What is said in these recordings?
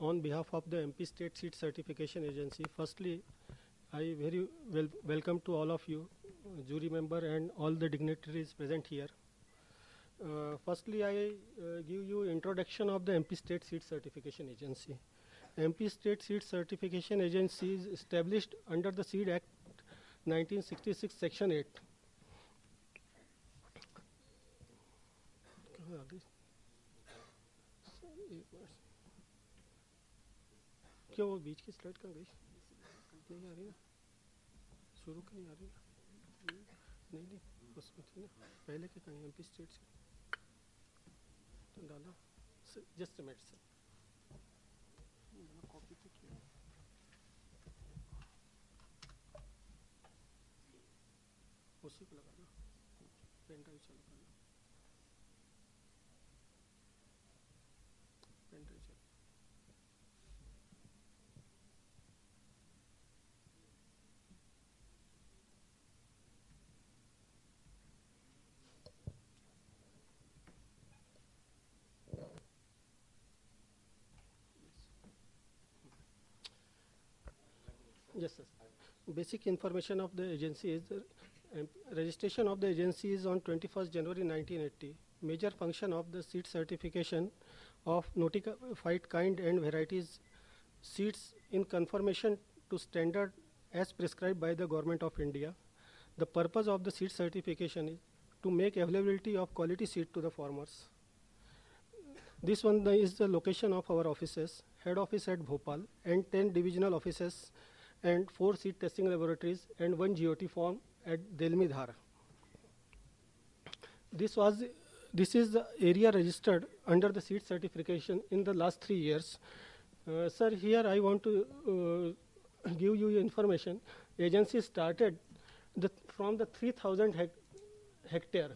on behalf of the MP State Seed Certification Agency. Firstly, I very welcome to all of you, jury member and all the dignitaries present here. Firstly, I give you introduction of the MP State Seed Certification Agency. MP State Seed Certification Agency is established under the Seed Act 1966 Section 8. क्या वो बीच की slide कहाँ गई? नहीं आ रही ना, शुरू की नहीं आ रही ना, नहीं उसमें थी ना, पहले के कहीं एमपी स्टेट से तो डाला, just a minute sir, copy तो किया, उसी को लगाना, पेन ड्राइव चालू करना, पेन ड्राइव चालू. Yes, sir. Basic information of the agency is registration of the agency is on 21st January 1980. Major function of the seed certification of notified kind and varieties seeds in conformation to standard as prescribed by the Government of India. The purpose of the seed certification is to make availability of quality seed to the farmers. This one is the location of our offices. Head office at Bhopal and 10 divisional offices and 4 seed testing laboratories and 1 GOT farm at Delmi Dhara. This is the area registered under the seed certification in the last 3 years. Sir, here I want to give you information. Agency started from the 3,000 hectare,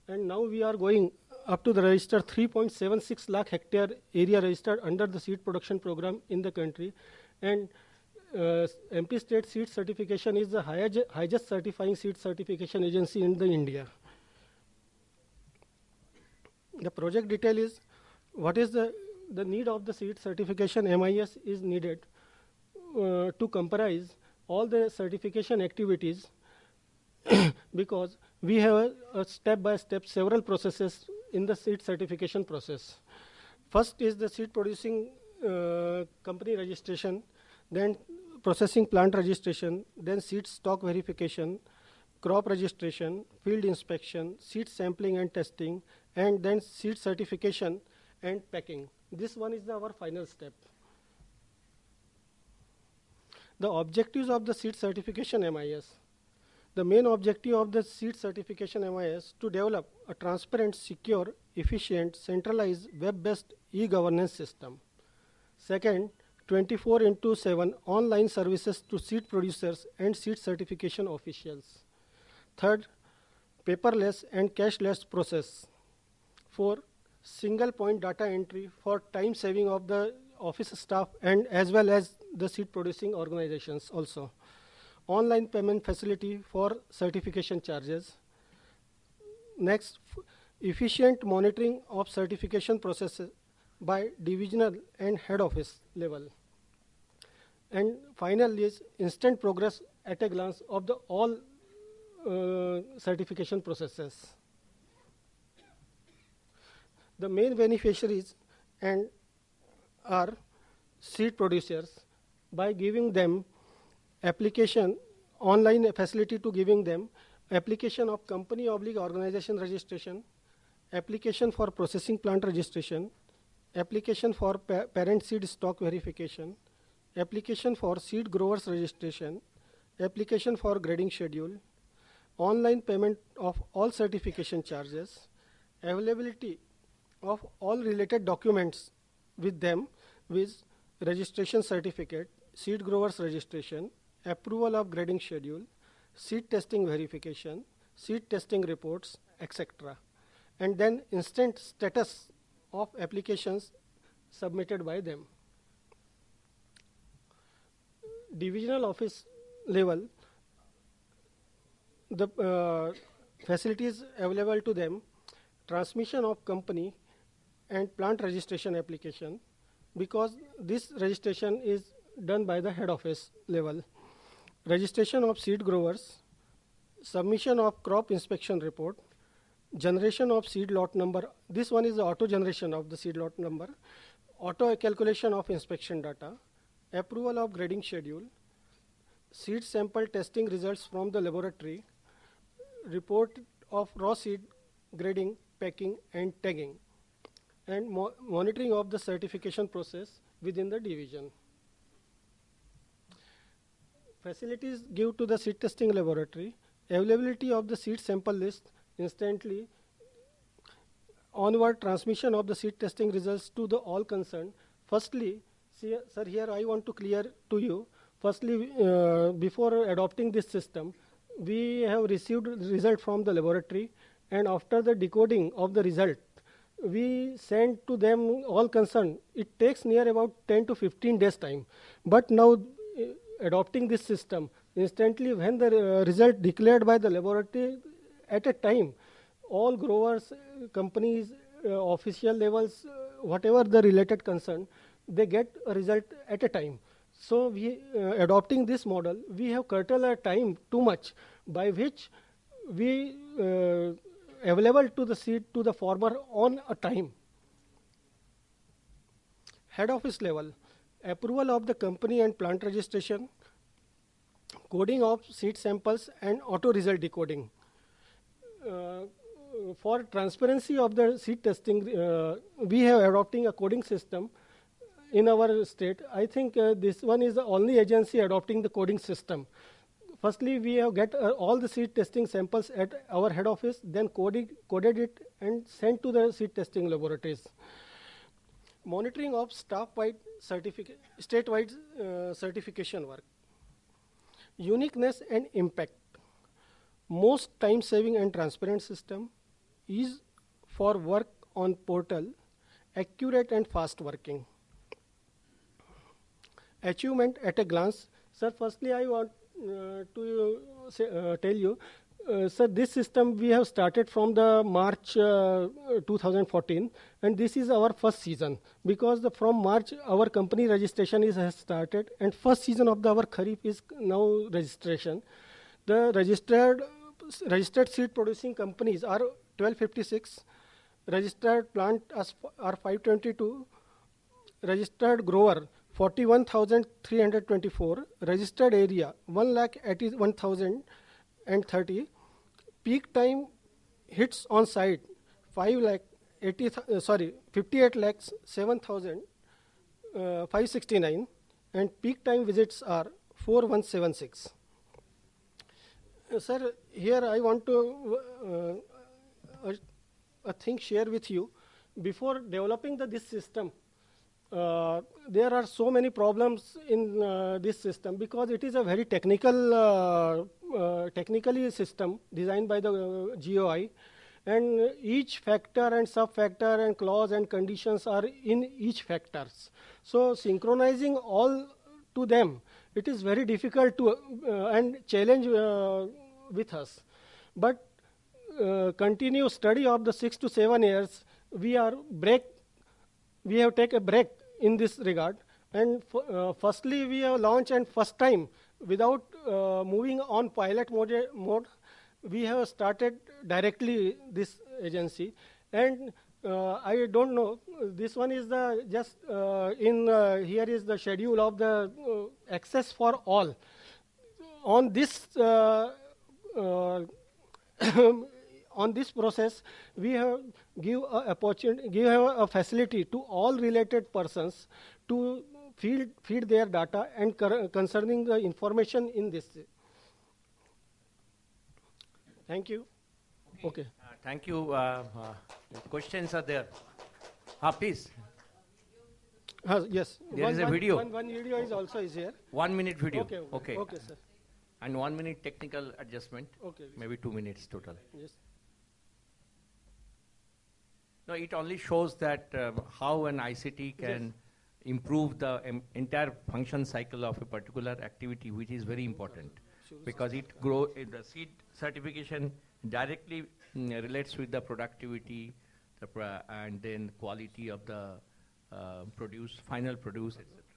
and now we are going up to the register 3.76 lakh hectare area registered under the seed production program in the country. And MP State Seed Certification is the highest certifying seed certification agency in the India. The project detail is what is the need of the seed certification. MIS is needed to comprise all the certification activities because we have a step-by-step several processes in the seed certification process. First is the seed producing company registration, then processing plant registration, then seed stock verification, crop registration, field inspection, seed sampling and testing, and then seed certification and packing. This one is our final step. The objectives of the seed certification MIS. The main objective of the seed certification MIS to develop a transparent, secure, efficient, centralized, web-based e-governance system. Second, 24/7 online services to seed producers and seed certification officials. Third, paperless and cashless process. 4, single point data entry for time saving of the office staff and as well as the seed producing organizations also. Online payment facility for certification charges. Next, efficient monitoring of certification processes by divisional and head office level. And final is instant progress at a glance of the all certification processes. The main beneficiaries and are seed producers by giving them application, online facility to giving them application of company organization registration, application for processing plant registration, application for parent seed stock verification, application for seed growers registration, application for grading schedule, online payment of all certification charges, availability of all related documents with them with registration certificate, seed growers registration, approval of grading schedule, seed testing verification, seed testing reports, etc. And then instant status of applications submitted by them. Divisional office level, the facilities available to them, transmission of company and plant registration application, because this registration is done by the head office level. Registration of seed growers, submission of crop inspection report, generation of seed lot number. This one is the auto generation of the seed lot number, auto calculation of inspection data, approval of grading schedule, seed sample testing results from the laboratory, report of raw seed grading, packing, and tagging, and monitoring of the certification process within the division. Facilities give to the seed testing laboratory, availability of the seed sample list instantly, onward transmission of the seed testing results to the all concerned. Firstly, see, sir, here I want to clear to you. Firstly, before adopting this system, we have received result from the laboratory, and after the decoding of the result, we send to them all concerned. It takes near about 10 to 15 days time. But now, adopting this system, instantly when the result declared by the laboratory at a time, all growers, companies, official levels, whatever the related concern, they get a result at a time. So we, adopting this model, we have curtailed our time too much, by which we available to the seed to the farmer on a time. Head office level, approval of the company and plant registration, coding of seed samples, and auto result decoding. For transparency of the seed testing, we have adopting a coding system in our state. I think this one is the only agency adopting the coding system. Firstly, we have get all the seed testing samples at our head office, then coded it and sent to the seed testing laboratories. Monitoring of staff-wide statewide certification work. Uniqueness and impact. Most time-saving and transparent system is for work on portal, accurate and fast working. Achievement at a glance. Sir, firstly, I want to tell you, sir, this system we have started from the March 2014, and this is our first season, because from March our company registration has started, and first season of our Kharif is now registration. The registered seed producing companies are 1256, registered plant are 522, registered grower 41,324, registered area 1,81,030, peak time hits on site 58 lakhs 7,569, and peak time visits are 4176. Sir, here I want to a thing share with you. Before developing this system, there are so many problems in this system, because it is a very technically system designed by the GOI, and each factor and sub-factor and clause and conditions are in each factors. So synchronizing all to them, it is very difficult to and challenge with us. But continue study of the 6 to 7 years, we have taken a break in this regard. And firstly, we have launched, and first time, without moving on pilot mode, we have started directly this agency. And I don't know, this one is the just here is the schedule of the access for all. On this on this process, we have give a facility to all related persons to feed their data and concerning the information in this. Thank you. Okay. Thank you. Questions are there. Please. Yes. There is a video. One video is also here. 1 minute video. Okay. Okay, sir. And 1 minute technical adjustment. Okay. Maybe 2 minutes total. Yes. No, it only shows that how an ICT can improve the entire function cycle of a particular activity, which is very important, because it the seed certification directly relates with the productivity and then quality of the produce, final produce, etc.